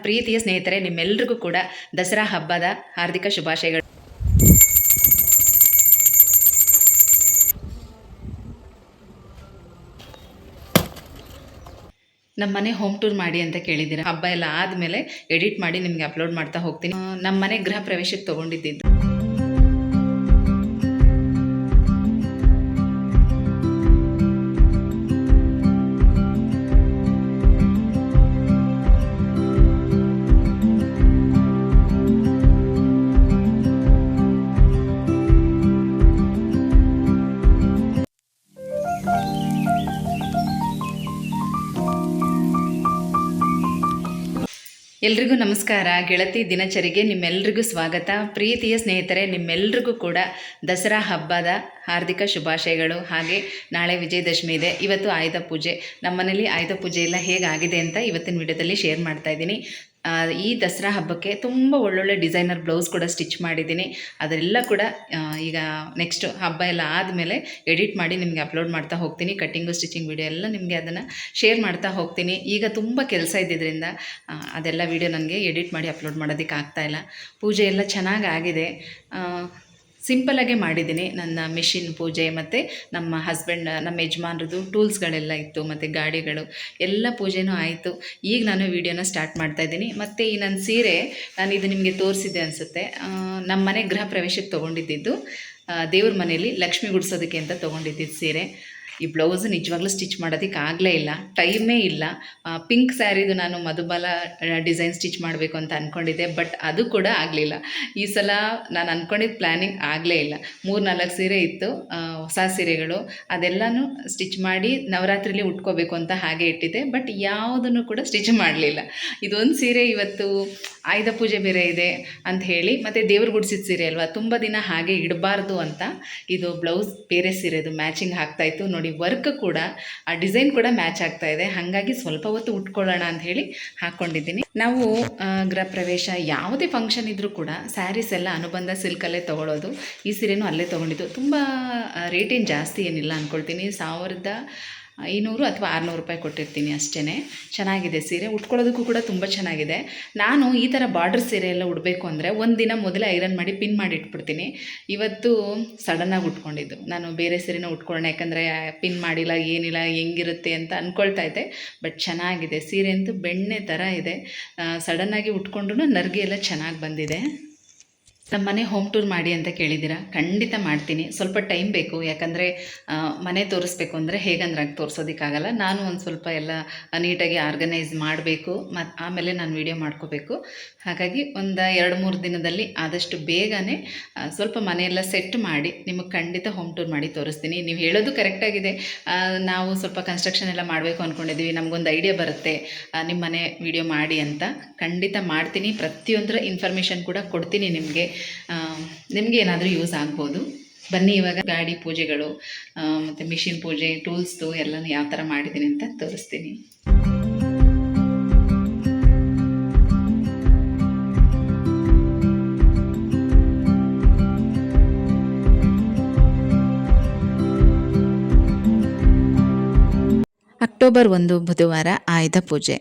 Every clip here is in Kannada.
ಪ್ರೀತಿಯ ಸ್ನೇಹಿತರೆ, ನಿಮ್ಮೆಲ್ಲರಿಗೂ ಕೂಡ ದಸರಾ ಹಬ್ಬದ ಹಾರ್ದಿಕ ಶುಭಾಶಯಗಳು. ನಮ್ಮ ಮನೆ ಹೋಮ್ ಟೂರ್ ಮಾಡಿ ಅಂತ ಕೇಳಿದ್ದೀರಾ. ಹಬ್ಬ ಎಲ್ಲ ಆದಮೇಲೆ ಎಡಿಟ್ ಮಾಡಿ ನಿಮಗೆ ಅಪ್ಲೋಡ್ ಮಾಡ್ತಾ ಹೋಗ್ತೀನಿ. ನಮ್ಮ ಮನೆ ಗೃಹ ಪ್ರವೇಶಕ್ಕೆ ತೊಗೊಂಡಿದ್ದು. ಎಲ್ರಿಗೂ ನಮಸ್ಕಾರ. ಗೆಳತಿ ದಿನಚರಿಗೆ ನಿಮ್ಮೆಲ್ರಿಗೂ ಸ್ವಾಗತ. ಪ್ರೀತಿಯ ಸ್ನೇಹಿತರೆ, ನಿಮ್ಮೆಲ್ರಿಗೂ ಕೂಡ ದಸರಾ ಹಬ್ಬದ ಹಾರ್ದಿಕ ಶುಭಾಶಯಗಳು. ಹಾಗೆ ನಾಳೆ ವಿಜಯದಶಮಿ ಇದೆ. ಇವತ್ತು ಆಯುಧ ಪೂಜೆ. ನಮ್ಮನೇಲಿ ಆಯುಧ ಪೂಜೆ ಎಲ್ಲ ಹೇಗಾಗಿದೆ ಅಂತ ಇವತ್ತಿನ ವಿಡಿಯೋದಲ್ಲಿ ಶೇರ್ ಮಾಡ್ತಾ ಇದ್ದೀನಿ. ಈ ದಸರಾ ಹಬ್ಬಕ್ಕೆ ತುಂಬ ಒಳ್ಳೊಳ್ಳೆ ಡಿಸೈನರ್ ಬ್ಲೌಸ್ ಕೂಡ ಸ್ಟಿಚ್ ಮಾಡಿದ್ದೀನಿ. ಅದೆಲ್ಲ ಕೂಡ ಈಗ ನೆಕ್ಸ್ಟ್ ಹಬ್ಬ ಎಲ್ಲ ಆದಮೇಲೆ ಎಡಿಟ್ ಮಾಡಿ ನಿಮಗೆ ಅಪ್ಲೋಡ್ ಮಾಡ್ತಾ ಹೋಗ್ತೀನಿ. ಕಟ್ಟಿಂಗು ಸ್ಟಿಚಿಂಗ್ ವಿಡಿಯೋ ಎಲ್ಲ ನಿಮಗೆ ಅದನ್ನು ಶೇರ್ ಮಾಡ್ತಾ ಹೋಗ್ತೀನಿ. ಈಗ ತುಂಬ ಕೆಲಸ ಇದ್ದಿದ್ದರಿಂದ ಅದೆಲ್ಲ ವಿಡಿಯೋ ನನಗೆ ಎಡಿಟ್ ಮಾಡಿ ಅಪ್ಲೋಡ್ ಮಾಡೋದಕ್ಕೆ ಆಗ್ತಾಯಿಲ್ಲ. ಪೂಜೆ ಎಲ್ಲ ಚೆನ್ನಾಗಿ ಆಗಿದೆ. ಸಿಂಪಲಾಗೆ ಮಾಡಿದ್ದೀನಿ. ನನ್ನ ಮಿಷಿನ್ ಪೂಜೆ ಮತ್ತು ನಮ್ಮ ಹಸ್ಬೆಂಡ್, ನಮ್ಮ ಯಜಮಾನ್ರದ್ದು ಟೂಲ್ಸ್ಗಳೆಲ್ಲ ಇತ್ತು ಮತ್ತು ಗಾಡಿಗಳು ಎಲ್ಲ ಪೂಜೆನೂ ಆಯಿತು. ಈಗ ನಾನು ವೀಡಿಯೋನ ಸ್ಟಾರ್ಟ್ ಮಾಡ್ತಾಯಿದ್ದೀನಿ. ಮತ್ತು ಈ ನನ್ನ ಸೀರೆ ನಾನು ಇದು ನಿಮಗೆ ತೋರಿಸಿದ್ದೆ ಅನಿಸುತ್ತೆ. ನಮ್ಮ ಮನೆ ಗೃಹ ಪ್ರವೇಶಕ್ಕೆ ತೊಗೊಂಡಿದ್ದು, ದೇವ್ರ ಮನೆಯಲ್ಲಿ ಲಕ್ಷ್ಮಿ ಗುಡಿಸೋದಕ್ಕೆ ಅಂತ ತೊಗೊಂಡಿದ್ದು ಸೀರೆ. ಈ ಬ್ಲೌಸ್ ನಿಜವಾಗ್ಲೂ ಸ್ಟಿಚ್ ಮಾಡೋದಕ್ಕೆ ಆಗಲೇ ಇಲ್ಲ, ಟೈಮೇ ಇಲ್ಲ. ಪಿಂಕ್ ಸ್ಯಾರಿದು ನಾನು ಮಧುಬಾಲ ಡಿಸೈನ್ ಸ್ಟಿಚ್ ಮಾಡಬೇಕು ಅಂತ ಅಂದ್ಕೊಂಡಿದ್ದೆ, ಬಟ್ ಅದು ಕೂಡ ಆಗಲಿಲ್ಲ. ಈ ಸಲ ನಾನು ಅಂದ್ಕೊಂಡಿದ್ದ ಪ್ಲ್ಯಾನಿಂಗ್ ಆಗಲೇ ಇಲ್ಲ. 3-4 ಸೀರೆ ಇತ್ತು, ಹೊಸ ಸೀರೆಗಳು. ಅದೆಲ್ಲನೂ ಸ್ಟಿಚ್ ಮಾಡಿ ನವರಾತ್ರಿಲಿ ಉಟ್ಕೋಬೇಕು ಅಂತ ಹಾಗೆ ಇಟ್ಟಿದ್ದೆ, ಬಟ್ ಯಾವುದನ್ನು ಕೂಡ ಸ್ಟಿಚ್ ಮಾಡಲಿಲ್ಲ. ಇದೊಂದು ಸೀರೆ ಇವತ್ತು ಆಯುಧ ಪೂಜೆ ಬೇರೆ ಇದೆ ಅಂತ ಹೇಳಿ, ಮತ್ತು ದೇವ್ರು ಗುಡಿಸಿದ ಸೀರೆ ಅಲ್ವಾ, ತುಂಬ ದಿನ ಹಾಗೆ ಇಡಬಾರ್ದು ಅಂತ ಇದು ಬ್ಲೌಸ್ ಬೇರೆ ಸೀರೆದು ಮ್ಯಾಚಿಂಗ್ ಆಗ್ತಾಯಿತ್ತು. ನೋಡಿ, ವರ್ಕ್ ಕೂಡ ಆ ಡಿಸೈನ್ ಕೂಡ ಮ್ಯಾಚ್ ಆಗ್ತಾ ಇದೆ. ಹಾಗಾಗಿ ಸ್ವಲ್ಪ ಹೊತ್ತು ಉಟ್ಕೊಳ್ಳೋಣ ಅಂತ ಹೇಳಿ ಹಾಕ್ಕೊಂಡಿದ್ದೀನಿ. ನಾವು ಗೃಹ ಪ್ರವೇಶ ಯಾವುದೇ ಫಂಕ್ಷನ್ ಇದ್ದರೂ ಕೂಡ ಸ್ಯಾರೀಸ್ ಎಲ್ಲ ಅನುಬಂಧ ಸಿಲ್ಕಲ್ಲೇ ತೊಗೊಳ್ಳೋದು. ಈ ಸೀರೆನೂ ಅಲ್ಲೇ ತೊಗೊಂಡಿದ್ದು. ತುಂಬ ರೇಟ್ ಏನು ಜಾಸ್ತಿ ಏನಿಲ್ಲ ಅಂದ್ಕೊಳ್ತೀನಿ. 1500 ಅಥವಾ 600 ರೂಪಾಯಿ ಕೊಟ್ಟಿರ್ತೀನಿ ಅಷ್ಟೇ. ಚೆನ್ನಾಗಿದೆ ಸೀರೆ, ಉಟ್ಕೊಳ್ಳೋದಕ್ಕೂ ಕೂಡ ತುಂಬ ಚೆನ್ನಾಗಿದೆ. ನಾನು ಈ ಥರ ಬಾರ್ಡರ್ ಸೀರೆ ಎಲ್ಲ ಉಡಬೇಕು ಅಂದರೆ ಒಂದು ದಿನ ಮೊದಲೇ ಐರನ್ ಮಾಡಿ ಪಿನ್ ಮಾಡಿ ಇಟ್ಬಿಡ್ತೀನಿ. ಇವತ್ತು ಸಡನ್ನಾಗಿ ಉಟ್ಕೊಂಡಿದ್ದು. ನಾನು ಬೇರೆ ಸೀರೆನ ಉಟ್ಕೊಳ್ಳೋಣ, ಯಾಕಂದರೆ ಪಿನ್ ಮಾಡಿಲ್ಲ, ಏನಿಲ್ಲ, ಹೆಂಗಿರುತ್ತೆ ಅಂತ ಅಂದ್ಕೊಳ್ತಾ ಇದ್ದೆ. ಬಟ್ ಚೆನ್ನಾಗಿದೆ ಸೀರೆ ಅಂತೂ, ಬೆಣ್ಣೆ ಥರ ಇದೆ. ಸಡನ್ನಾಗಿ ಉಟ್ಕೊಂಡ್ರೂ ನರ್ಗೆ ಎಲ್ಲ ಚೆನ್ನಾಗಿ ಬಂದಿದೆ. ನಮ್ಮ ಮನೆ ಹೋಮ್ ಟೂರ್ ಮಾಡಿ ಅಂತ ಕೇಳಿದ್ದೀರಾ. ಖಂಡಿತ ಮಾಡ್ತೀನಿ. ಸ್ವಲ್ಪ ಟೈಮ್ ಬೇಕು, ಯಾಕಂದರೆ ಮನೆ ತೋರಿಸ್ಬೇಕು ಅಂದರೆ ಹೇಗಂದ್ರೆ ಆಗಿ ತೋರಿಸೋದಕ್ಕಾಗಲ್ಲ. ನಾನು ಒಂದು ಸ್ವಲ್ಪ ಎಲ್ಲ ನೀಟಾಗಿ ಆರ್ಗನೈಸ್ ಮಾಡಬೇಕು, ಮತ್ತು ಆಮೇಲೆ ನಾನು ವೀಡಿಯೋ ಮಾಡ್ಕೋಬೇಕು. ಹಾಗಾಗಿ ಒಂದು 2-3 ದಿನದಲ್ಲಿ ಆದಷ್ಟು ಬೇಗನೆ ಸ್ವಲ್ಪ ಮನೆಯೆಲ್ಲ ಸೆಟ್ ಮಾಡಿ ನಿಮಗೆ ಖಂಡಿತ ಹೋಮ್ ಟೂರ್ ಮಾಡಿ ತೋರಿಸ್ತೀನಿ. ನೀವು ಹೇಳೋದು ಕರೆಕ್ಟಾಗಿದೆ. ನಾವು ಸ್ವಲ್ಪ ಕನ್ಸ್ಟ್ರಕ್ಷನ್ ಎಲ್ಲ ಮಾಡಬೇಕು ಅಂದ್ಕೊಂಡಿದ್ದೀವಿ. ನಮಗೊಂದು ಐಡಿಯಾ ಬರುತ್ತೆ ನಿಮ್ಮ ಮನೆ ವೀಡಿಯೋ ಮಾಡಿ ಅಂತ. ಖಂಡಿತ ಮಾಡ್ತೀನಿ. ಪ್ರತಿಯೊಂದರ ಇನ್ಫಾರ್ಮೇಷನ್ ಕೂಡ ಕೊಡ್ತೀನಿ ನಿಮಗೆ ಏನಾದರೂ ಯೂಸ್ ಆಗ್ಬೋದು. ಬನ್ನಿ, ಇವಾಗ ಗಾಡಿ ಪೂಜೆಗಳು ಮತ್ತು ಮಿಷಿನ್ ಪೂಜೆ, ಟೂಲ್ಸ್ದು ಎಲ್ಲನೂ ಯಾವ ಥರ ಮಾಡಿದ್ದೀನಿ ಅಂತ ತೋರಿಸ್ತೀನಿ. ಅಕ್ಟೋಬರ್ 1 ಬುಧವಾರ ಆಯುಧ ಪೂಜೆ.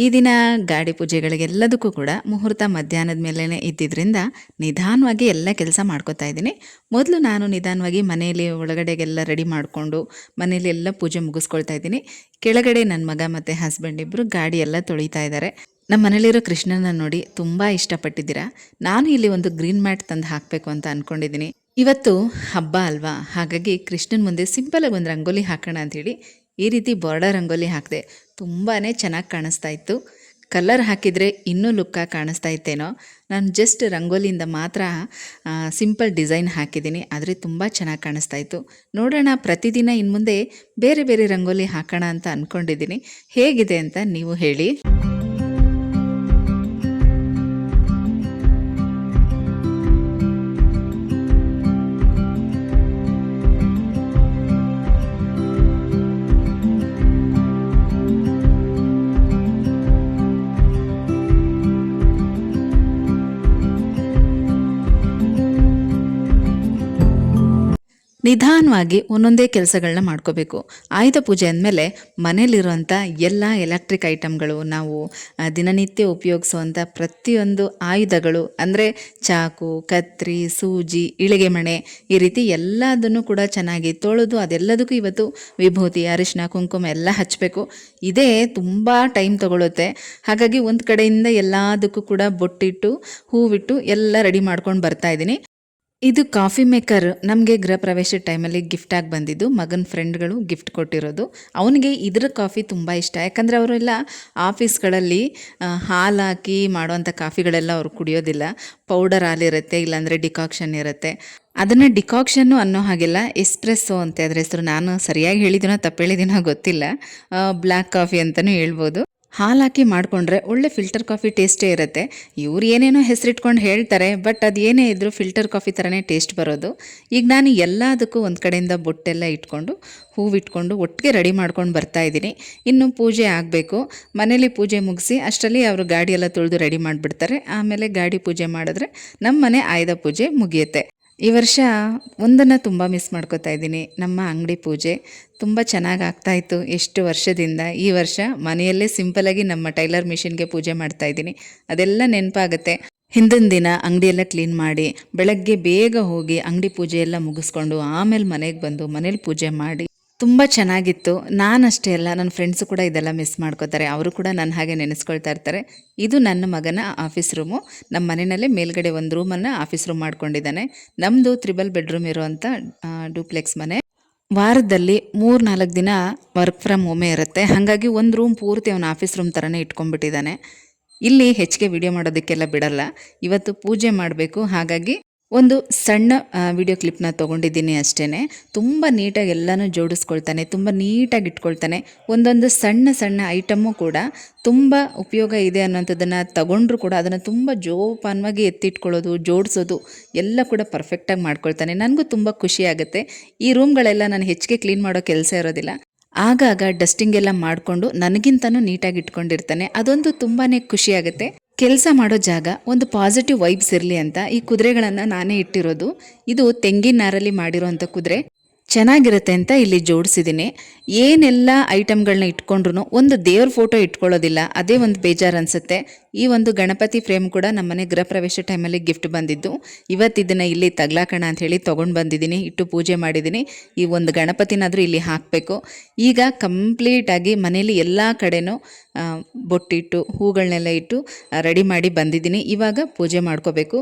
ಈ ದಿನ ಗಾಡಿ ಪೂಜೆಗಳಿಗೆಲ್ಲದಕ್ಕೂ ಕೂಡ ಮುಹೂರ್ತ ಮಧ್ಯಾಹ್ನದ ಮೇಲೇ ಇದ್ದಿದ್ದರಿಂದ ನಿಧಾನವಾಗಿ ಎಲ್ಲ ಕೆಲಸ ಮಾಡ್ಕೋತಾ ಇದ್ದೀನಿ. ಮೊದಲು ನಾನು ನಿಧಾನವಾಗಿ ಮನೆಯಲ್ಲಿ ಒಳಗಡೆಗೆಲ್ಲ ರೆಡಿ ಮಾಡಿಕೊಂಡು ಮನೆಯಲ್ಲಿ ಎಲ್ಲ ಪೂಜೆ ಮುಗಿಸ್ಕೊಳ್ತಾ ಇದ್ದೀನಿ. ಕೆಳಗಡೆ ನನ್ನ ಮಗ ಮತ್ತು ಹಸ್ಬೆಂಡ್ ಇಬ್ಬರು ಗಾಡಿ ಎಲ್ಲ ತೊಳಿತಾ ಇದ್ದಾರೆ. ನಮ್ಮ ಮನೇಲಿರೋ ಕೃಷ್ಣನ ನೋಡಿ ತುಂಬ ಇಷ್ಟಪಟ್ಟಿದ್ದೀರಾ. ನಾನು ಇಲ್ಲಿ ಒಂದು ಗ್ರೀನ್ ಮ್ಯಾಟ್ ತಂದು ಹಾಕಬೇಕು ಅಂತ ಅಂದ್ಕೊಂಡಿದ್ದೀನಿ. ಇವತ್ತು ಹಬ್ಬ ಅಲ್ವಾ, ಹಾಗಾಗಿ ಕೃಷ್ಣನ ಮುಂದೆ ಸಿಂಪಲಾಗಿ ಒಂದು ರಂಗೋಲಿ ಹಾಕೋಣ ಅಂಥೇಳಿ ಈ ರೀತಿ ಬಾರ್ಡರ್ ರಂಗೋಲಿ ಹಾಕಿದೆ. ತುಂಬಾ ಚೆನ್ನಾಗಿ ಕಾಣಿಸ್ತಾ ಇತ್ತು. ಕಲರ್ ಹಾಕಿದರೆ ಇನ್ನೂ ಲುಕ್ಕಾಗಿ ಕಾಣಿಸ್ತಾ ಇತ್ತೇನೋ. ನಾನು ಜಸ್ಟ್ ರಂಗೋಲಿಯಿಂದ ಮಾತ್ರ ಸಿಂಪಲ್ ಡಿಸೈನ್ ಹಾಕಿದ್ದೀನಿ, ಆದರೆ ತುಂಬ ಚೆನ್ನಾಗಿ ಕಾಣಿಸ್ತಾ ಇತ್ತು. ನೋಡೋಣ, ಪ್ರತಿದಿನ ಇನ್ನು ಮುಂದೆ ಬೇರೆ ಬೇರೆ ರಂಗೋಲಿ ಹಾಕೋಣ ಅಂತ ಅಂದ್ಕೊಂಡಿದ್ದೀನಿ. ಹೇಗಿದೆ ಅಂತ ನೀವು ಹೇಳಿ. ನಿಧಾನವಾಗಿ ಒಂದೊಂದೇ ಕೆಲಸಗಳನ್ನ ಮಾಡ್ಕೋಬೇಕು. ಆಯುಧ ಪೂಜೆ ಅಂದಮೇಲೆ ಮನೇಲಿರುವಂಥ ಎಲ್ಲ ಎಲೆಕ್ಟ್ರಿಕ್ ಐಟಮ್ಗಳು, ನಾವು ದಿನನಿತ್ಯ ಉಪಯೋಗಿಸುವಂಥ ಪ್ರತಿಯೊಂದು ಆಯುಧಗಳು ಅಂದರೆ ಚಾಕು, ಕತ್ರಿ, ಸೂಜಿ, ಇಳಿಗೆ ಮಣೆ, ಈ ರೀತಿ ಎಲ್ಲದನ್ನು ಕೂಡ ಚೆನ್ನಾಗಿ ತೊಳೆದು ಅದೆಲ್ಲದಕ್ಕೂ ಇವತ್ತು ವಿಭೂತಿ, ಅರಿಶಿನ, ಕುಂಕುಮ ಎಲ್ಲ ಹಚ್ಚಬೇಕು. ಇದೇ ತುಂಬ ಟೈಮ್ ತಗೊಳುತ್ತೆ. ಹಾಗಾಗಿ ಒಂದು ಕಡೆಯಿಂದ ಎಲ್ಲದಕ್ಕೂ ಕೂಡ ಬೊಟ್ಟಿಟ್ಟು ಹೂವಿಟ್ಟು ಎಲ್ಲ ರೆಡಿ ಮಾಡ್ಕೊಂಡು ಬರ್ತಾ ಇದ್ದೀನಿ. ಇದು ಕಾಫಿ ಮೇಕರ್ ನಮಗೆ ಗೃಹ ಪ್ರವೇಶದ ಟೈಮಲ್ಲಿ ಗಿಫ್ಟಾಗಿ ಬಂದಿದ್ದು. ಮಗನ ಫ್ರೆಂಡ್ಗಳು ಗಿಫ್ಟ್ ಕೊಟ್ಟಿರೋದು. ಅವನಿಗೆ ಇದ್ರ ಕಾಫಿ ತುಂಬ ಇಷ್ಟ. ಯಾಕಂದರೆ ಅವರೆಲ್ಲ ಆಫೀಸ್ಗಳಲ್ಲಿ ಹಾಲು ಹಾಕಿ ಮಾಡೋವಂಥ ಕಾಫಿಗಳೆಲ್ಲ ಅವ್ರು ಕುಡಿಯೋದಿಲ್ಲ. ಪೌಡರ್ ಹಾಲಿರುತ್ತೆ, ಇಲ್ಲಾಂದರೆ ಡಿಕಾಕ್ಷನ್ ಇರುತ್ತೆ. ಅದನ್ನು ಡಿಕಾಕ್ಷನ್ನು ಅನ್ನೋ ಹಾಗೆಲ್ಲ ಎಸ್ಪ್ರೆಸ್ಸೋ ಅಂತ ಅದ್ರ ಹೆಸರು. ನಾನು ಸರಿಯಾಗಿ ಹೇಳಿದ್ದೀನೋ ತಪ್ಪು ಹೇಳಿದ್ದೀನೋ ಗೊತ್ತಿಲ್ಲ. ಬ್ಲ್ಯಾಕ್ ಕಾಫಿ ಅಂತಲೂ ಹೇಳ್ಬೋದು. ಹಾಲು ಹಾಕಿ ಮಾಡಿಕೊಂಡ್ರೆ ಒಳ್ಳೆ ಫಿಲ್ಟರ್ ಕಾಫಿ ಟೇಸ್ಟೇ ಇರುತ್ತೆ. ಇವ್ರು ಏನೇನೋ ಹೆಸರಿಟ್ಕೊಂಡು ಹೇಳ್ತಾರೆ, ಬಟ್ ಅದು ಏನೇ ಇದ್ದರೂ ಫಿಲ್ಟರ್ ಕಾಫಿ ಥರನೇ ಟೇಸ್ಟ್ ಬರೋದು. ಈಗ ನಾನು ಎಲ್ಲದಕ್ಕೂ ಒಂದು ಕಡೆಯಿಂದ ಬೊಟ್ಟೆಲ್ಲ ಇಟ್ಕೊಂಡು ಹೂವಿಟ್ಕೊಂಡು ಒಟ್ಟಿಗೆ ರೆಡಿ ಮಾಡ್ಕೊಂಡು ಬರ್ತಾಯಿದ್ದೀನಿ. ಇನ್ನು ಪೂಜೆ ಆಗಬೇಕು. ಮನೇಲಿ ಪೂಜೆ ಮುಗಿಸಿ ಅಷ್ಟರಲ್ಲಿ ಅವರು ಗಾಡಿ ಎಲ್ಲ ತೊಳೆದು ರೆಡಿ ಮಾಡಿಬಿಡ್ತಾರೆ. ಆಮೇಲೆ ಗಾಡಿ ಪೂಜೆ ಮಾಡಿದ್ರೆ ನಮ್ಮ ಮನೆ ಆಯುಧ ಪೂಜೆ ಮುಗಿಯುತ್ತೆ. ಈ ವರ್ಷ ಒಂದನ್ನು ತುಂಬ ಮಿಸ್ ಮಾಡ್ಕೋತಾ ಇದ್ದೀನಿ. ನಮ್ಮ ಅಂಗಡಿ ಪೂಜೆ ತುಂಬ ಚೆನ್ನಾಗಿ ಆಗ್ತಾಯಿತ್ತು ಎಷ್ಟು ವರ್ಷದಿಂದ. ಈ ವರ್ಷ ಮನೆಯಲ್ಲೇ ಸಿಂಪಲಾಗಿ ನಮ್ಮ ಟೈಲರ್ ಮಿಷಿನ್ಗೆ ಪೂಜೆ ಮಾಡ್ತಾಯಿದ್ದೀನಿ. ಅದೆಲ್ಲ ನೆನಪಾಗುತ್ತೆ. ಹಿಂದಿನ ದಿನ ಅಂಗಡಿಯೆಲ್ಲ ಕ್ಲೀನ್ ಮಾಡಿ ಬೆಳಗ್ಗೆ ಬೇಗ ಹೋಗಿ ಅಂಗಡಿ ಪೂಜೆ ಎಲ್ಲ ಮುಗಿಸ್ಕೊಂಡು ಆಮೇಲೆ ಮನೆಗೆ ಬಂದು ಮನೇಲಿ ಪೂಜೆ ಮಾಡಿ ತುಂಬ ಚೆನ್ನಾಗಿತ್ತು. ನಾನಷ್ಟೇ ಅಲ್ಲ, ನನ್ನ ಫ್ರೆಂಡ್ಸು ಕೂಡ ಇದೆಲ್ಲ ಮಿಸ್ ಮಾಡ್ಕೋತಾರೆ. ಅವರು ಕೂಡ ನನ್ನ ಹಾಗೆ ನೆನೆಸ್ಕೊಳ್ತಾ ಇರ್ತಾರೆ. ಇದು ನನ್ನ ಮಗನ ಆಫೀಸ್ ರೂಮು. ನಮ್ಮ ಮನೆಯಲ್ಲೇ ಮೇಲ್ಗಡೆ ಒಂದು ರೂಮನ್ನು ಆಫೀಸ್ ರೂಮ್ ಮಾಡ್ಕೊಂಡಿದ್ದಾನೆ. ನಮ್ಮದು 3 ಬೆಡ್ರೂಮ್ ಇರುವಂಥ ಡೂಪ್ಲೆಕ್ಸ್ ಮನೆ. ವಾರದಲ್ಲಿ 3-4 ದಿನ ವರ್ಕ್ ಫ್ರಮ್ ಹೋಮೇ ಇರುತ್ತೆ. ಹಾಗಾಗಿ ಒಂದು ರೂಮ್ ಪೂರ್ತಿ ಅವನ ಆಫೀಸ್ ರೂಮ್ ಥರನೇ ಇಟ್ಕೊಂಡ್ಬಿಟ್ಟಿದ್ದಾನೆ. ಇಲ್ಲಿ ಹೆಚ್ಚಿಗೆ ವಿಡಿಯೋ ಮಾಡೋದಕ್ಕೆಲ್ಲ ಬಿಡಲ್ಲ. ಇವತ್ತು ಪೂಜೆ ಮಾಡಬೇಕು, ಹಾಗಾಗಿ ಒಂದು ಸಣ್ಣ ವಿಡಿಯೋ ಕ್ಲಿಪ್ನ ತೊಗೊಂಡಿದ್ದೀನಿ ಅಷ್ಟೇ. ತುಂಬ ನೀಟಾಗಿ ಎಲ್ಲನೂ ಜೋಡಿಸ್ಕೊಳ್ತಾನೆ, ತುಂಬ ನೀಟಾಗಿ ಇಟ್ಕೊಳ್ತಾನೆ. ಒಂದೊಂದು ಸಣ್ಣ ಸಣ್ಣ ಐಟಮ್ಮು ಕೂಡ ತುಂಬ ಉಪಯೋಗ ಇದೆ ಅನ್ನೋಂಥದ್ದನ್ನು ತಗೊಂಡ್ರು ಕೂಡ ಅದನ್ನು ತುಂಬ ಜೋಪಾನವಾಗಿ ಎತ್ತಿಟ್ಕೊಳ್ಳೋದು, ಜೋಡಿಸೋದು ಎಲ್ಲ ಕೂಡ ಪರ್ಫೆಕ್ಟಾಗಿ ಮಾಡ್ಕೊಳ್ತಾನೆ. ನನಗೂ ತುಂಬ ಖುಷಿ ಆಗುತ್ತೆ. ಈ ರೂಮ್ಗಳೆಲ್ಲ ನಾನು ಹೆಚ್ಚಿಗೆ ಕ್ಲೀನ್ ಮಾಡೋ ಕೆಲಸ ಇರೋದಿಲ್ಲ. ಆಗಾಗ ಡಸ್ಟಿಂಗ್ ಎಲ್ಲ ಮಾಡಿಕೊಂಡು ನನಗಿಂತನೂ ನೀಟಾಗಿ ಇಟ್ಕೊಂಡಿರ್ತಾನೆ. ಅದೊಂದು ತುಂಬಾ ಖುಷಿಯಾಗುತ್ತೆ. ಕೆಲಸ ಮಾಡೋ ಜಾಗ ಒಂದು ಪಾಸಿಟಿವ್ ವೈಬ್ಸ್ ಇರಲಿ ಅಂತ ಈ ಕುದುರೆಗಳನ್ನು ನಾನೇ ಇಟ್ಟಿರೋದು. ಇದು ತೆಂಗಿನ ನಾರಲ್ಲಿ ಮಾಡಿರೋಂಥ ಕುದುರೆ. ಚೆನ್ನಾಗಿರುತ್ತೆ ಅಂತ ಇಲ್ಲಿ ಜೋಡಿಸಿದ್ದೀನಿ. ಏನೆಲ್ಲ ಐಟಮ್ಗಳನ್ನ ಇಟ್ಕೊಂಡ್ರು ಒಂದು ದೇವ್ರ ಫೋಟೋ ಇಟ್ಕೊಳ್ಳೋದಿಲ್ಲ, ಅದೇ ಒಂದು ಬೇಜಾರು ಅನಿಸುತ್ತೆ. ಈ ಒಂದು ಗಣಪತಿ ಫ್ರೇಮ್ ಕೂಡ ನಮ್ಮನೆ ಗೃಹ ಪ್ರವೇಶ ಟೈಮಲ್ಲಿ ಗಿಫ್ಟ್ ಬಂದಿದ್ದು. ಇವತ್ತಿದ್ದನ್ನು ಇಲ್ಲಿ ತಗ್ಲಾಕೋಣ ಅಂತ ಹೇಳಿ ತೊಗೊಂಡು ಬಂದಿದ್ದೀನಿ, ಇಟ್ಟು ಪೂಜೆ ಮಾಡಿದ್ದೀನಿ. ಈ ಒಂದು ಗಣಪತಿನಾದರೂ ಇಲ್ಲಿ ಹಾಕಬೇಕು. ಈಗ ಕಂಪ್ಲೀಟಾಗಿ ಮನೇಲಿ ಎಲ್ಲ ಕಡೆನೂ ಬೊಟ್ಟಿಟ್ಟು ಹೂಗಳನ್ನೆಲ್ಲ ಇಟ್ಟು ರೆಡಿ ಮಾಡಿ ಬಂದಿದ್ದೀನಿ. ಇವಾಗ ಪೂಜೆ ಮಾಡ್ಕೋಬೇಕು.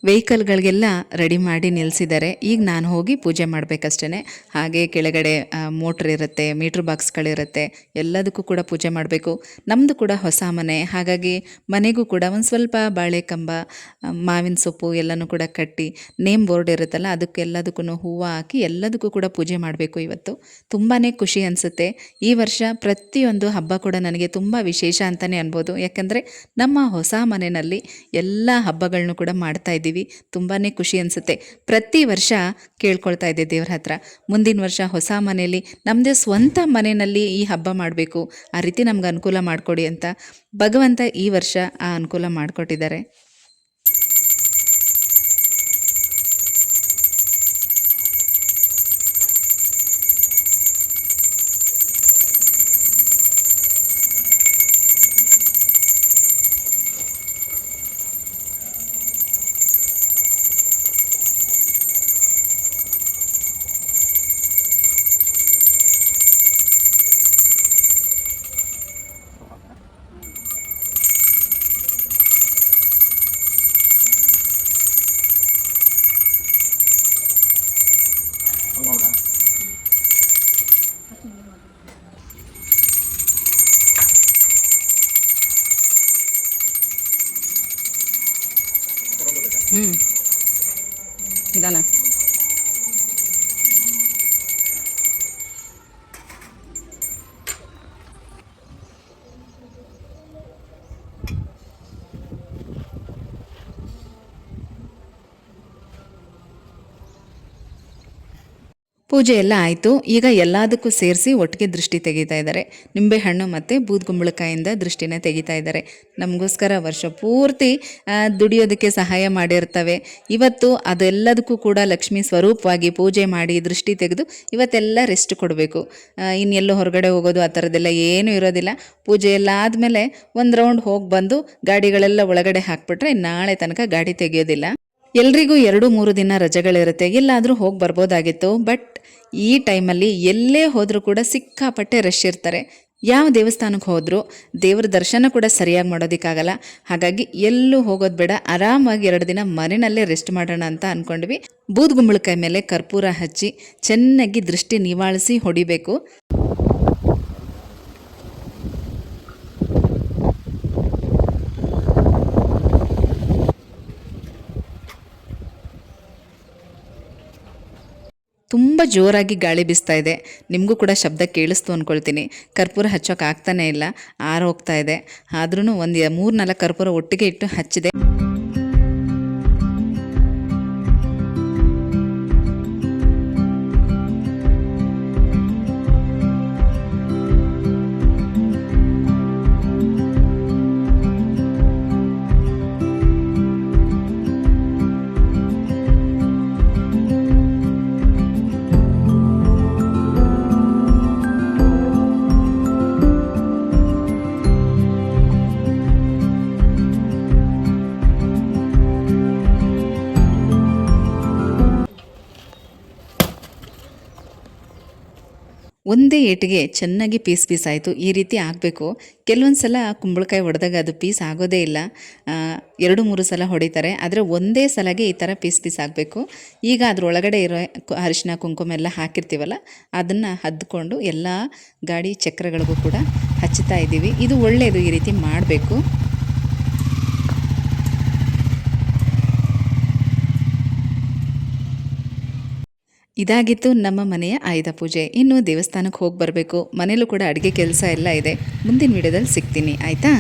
ವೆಹಿಕಲ್ಗಳಿಗೆಲ್ಲ ರೆಡಿ ಮಾಡಿ ನಿಲ್ಲಿಸಿದ್ದಾರೆ. ಈಗ ನಾನು ಹೋಗಿ ಪೂಜೆ ಮಾಡಬೇಕಷ್ಟೇ. ಹಾಗೆ ಕೆಳಗಡೆ ಮೋಟ್ರ್ ಇರುತ್ತೆ, ಮೀಟ್ರ್ ಬಾಕ್ಸ್ಗಳಿರುತ್ತೆ, ಎಲ್ಲದಕ್ಕೂ ಕೂಡ ಪೂಜೆ ಮಾಡಬೇಕು. ನಮ್ಮದು ಕೂಡ ಹೊಸ ಮನೆ, ಹಾಗಾಗಿ ಮನೆಗೂ ಕೂಡ ಒಂದು ಸ್ವಲ್ಪ ಬಾಳೆ ಕಂಬ, ಮಾವಿನ ಸೊಪ್ಪು ಎಲ್ಲನೂ ಕೂಡ ಕಟ್ಟಿ, ನೇಮ್ ಬೋರ್ಡ್ ಇರುತ್ತಲ್ಲ ಅದಕ್ಕೆಲ್ಲದಕ್ಕೂ ಹೂವು ಹಾಕಿ ಎಲ್ಲದಕ್ಕೂ ಕೂಡ ಪೂಜೆ ಮಾಡಬೇಕು. ಇವತ್ತು ತುಂಬಾ ಖುಷಿ ಅನಿಸುತ್ತೆ. ಈ ವರ್ಷ ಪ್ರತಿಯೊಂದು ಹಬ್ಬ ಕೂಡ ನನಗೆ ತುಂಬ ವಿಶೇಷ ಅಂತಲೇ ಅನ್ಬೋದು. ಯಾಕಂದರೆ ನಮ್ಮ ಹೊಸ ಮನೆಯಲ್ಲಿ ಎಲ್ಲ ಹಬ್ಬಗಳನ್ನೂ ಕೂಡ ಮಾಡ್ತಾ ಇದ್ದೀವಿ. ತುಂಬಾ ಖುಷಿ ಅನಿಸುತ್ತೆ. ಪ್ರತಿ ವರ್ಷ ಕೇಳ್ಕೊಳ್ತಾ ಇದ್ದೆ ದೇವ್ರ ಹತ್ರ, ಮುಂದಿನ ವರ್ಷ ಹೊಸ ಮನೆಯಲ್ಲಿ ನಮ್ಮದೇ ಸ್ವಂತ ಮನೆಯಲ್ಲಿ ಈ ಹಬ್ಬ ಮಾಡಬೇಕು, ಆ ರೀತಿ ನಮ್ಗೆ ಅನುಕೂಲ ಮಾಡಿಕೊಡಿ ಅಂತ. ಭಗವಂತ ಈ ವರ್ಷ ಆ ಅನುಕೂಲ ಮಾಡಿಕೊಟ್ಟಿದ್ದಾರೆ. ಹ್ಞೂ ನಿಧಾನ. ಪೂಜೆ ಎಲ್ಲ ಆಯಿತು. ಈಗ ಎಲ್ಲದಕ್ಕೂ ಸೇರಿಸಿ ಒಟ್ಟಿಗೆ ದೃಷ್ಟಿ ತೆಗಿತಾ ಇದ್ದಾರೆ. ನಿಂಬೆಹಣ್ಣು ಮತ್ತು ಬೂದುಗುಂಬಳಕಾಯಿಂದ ದೃಷ್ಟಿನ ತೆಗಿತಾ ಇದ್ದಾರೆ. ನಮಗೋಸ್ಕರ ವರ್ಷ ಪೂರ್ತಿ ದುಡಿಯೋದಕ್ಕೆ ಸಹಾಯ ಮಾಡಿರ್ತವೆ. ಇವತ್ತು ಅದೆಲ್ಲದಕ್ಕೂ ಕೂಡ ಲಕ್ಷ್ಮೀ ಸ್ವರೂಪವಾಗಿ ಪೂಜೆ ಮಾಡಿ ದೃಷ್ಟಿ ತೆಗೆದು ಇವತ್ತೆಲ್ಲ ರೆಸ್ಟ್ ಕೊಡಬೇಕು. ಇನ್ನೆಲ್ಲೋ ಹೊರಗಡೆ ಹೋಗೋದು ಆ ಥರದ್ದೆಲ್ಲ ಏನೂ ಇರೋದಿಲ್ಲ. ಪೂಜೆ ಎಲ್ಲ ಆದಮೇಲೆ ಒಂದು ರೌಂಡ್ ಹೋಗಿ ಬಂದು ಗಾಡಿಗಳೆಲ್ಲ ಒಳಗಡೆ ಹಾಕ್ಬಿಟ್ರೆ ನಾಳೆ ತನಕ ಗಾಡಿ ತೆಗೆಯೋದಿಲ್ಲ. ಎಲ್ರಿಗೂ 2-3 ದಿನ ರಜೆಗಳಿರುತ್ತೆ, ಎಲ್ಲಾದರೂ ಹೋಗಿ ಬರ್ಬೋದಾಗಿತ್ತು. ಬಟ್ ಈ ಟೈಮಲ್ಲಿ ಎಲ್ಲೇ ಹೋದರೂ ಕೂಡ ಸಿಕ್ಕಾಪಟ್ಟೆ ರಶ್ ಇರ್ತಾರೆ. ಯಾವ ದೇವಸ್ಥಾನಕ್ಕೆ ಹೋದರೂ ದೇವ್ರ ದರ್ಶನ ಕೂಡ ಸರಿಯಾಗಿ ಮಾಡೋದಕ್ಕಾಗಲ್ಲ. ಹಾಗಾಗಿ ಎಲ್ಲೂ ಹೋಗೋದು ಬೇಡ, ಆರಾಮಾಗಿ 2 ದಿನ ಮನೆಯಲ್ಲೇ ರೆಸ್ಟ್ ಮಾಡೋಣ ಅಂತ ಅಂದ್ಕೊಂಡ್ವಿ. ಬೂದುಗುಂಬಳಕಾಯಿ ಮೇಲೆ ಕರ್ಪೂರ ಹಚ್ಚಿ ಚೆನ್ನಾಗಿ ದೃಷ್ಟಿ ನಿವಾಳಿಸಿ ಹೊಡಿಬೇಕು. ತುಂಬ ಜೋರಾಗಿ ಗಾಳಿ ಬೀಸ್ತಾ ಇದೆ. ನಿಮಗೂ ಕೂಡ ಶಬ್ದ ಕೇಳಿಸ್ತು ಅಂದ್ಕೊಳ್ತೀನಿ. ಕರ್ಪೂರ ಹಚ್ಚೋಕೆ ಆಗ್ತಾನೇ ಇಲ್ಲ, ಆರೋಗ್ತಾ ಇದೆ. ಆದ್ರೂ ಒಂದು 3-4 ಕರ್ಪೂರ ಒಟ್ಟಿಗೆ ಇಟ್ಟು ಹಚ್ಚಿದೆ. ಒಂದೇ ಏಟಿಗೆ ಚೆನ್ನಾಗಿ ಪೀಸ್ ಆಯಿತು. ಈ ರೀತಿ ಆಗಬೇಕು. ಕೆಲವೊಂದು ಸಲ ಕುಂಬಳಕಾಯಿ ಹೊಡೆದಾಗ ಅದು ಪೀಸ್ ಆಗೋದೇ ಇಲ್ಲ, 2-3 ಸಲ ಹೊಡಿತಾರೆ. ಆದರೆ ಒಂದೇ ಸಲಗೆ ಈ ಥರ ಪೀಸ್ ಆಗಬೇಕು. ಈಗ ಅದರೊಳಗಡೆ ಇರೋ ಅರಿಶಿನ ಕುಂಕುಮ ಎಲ್ಲ ಹಾಕಿರ್ತೀವಲ್ಲ, ಅದನ್ನು ಹದ್ಕೊಂಡು ಎಲ್ಲ ಗಾಡಿ ಚಕ್ರಗಳಿಗೂ ಕೂಡ ಹಚ್ಚುತ್ತಾ ಇದ್ದೀವಿ. ಇದು ಒಳ್ಳೆಯದು, ಈ ರೀತಿ ಮಾಡಬೇಕು. ಇದಾಗಿತ್ತು ನಮ್ಮ ಮನೆಯ ಆಯುಧ ಪೂಜೆ. ಇನ್ನು ದೇವಸ್ಥಾನಕ್ಕೆ ಹೋಗಿ ಬರಬೇಕು. ಮನೇಲೂ ಕೂಡ ಅಡುಗೆ ಕೆಲಸ ಎಲ್ಲ ಇದೆ. ಮುಂದಿನ ವಿಡಿಯೋದಲ್ಲಿ ಸಿಗ್ತೀನಿ, ಆಯಿತಾ?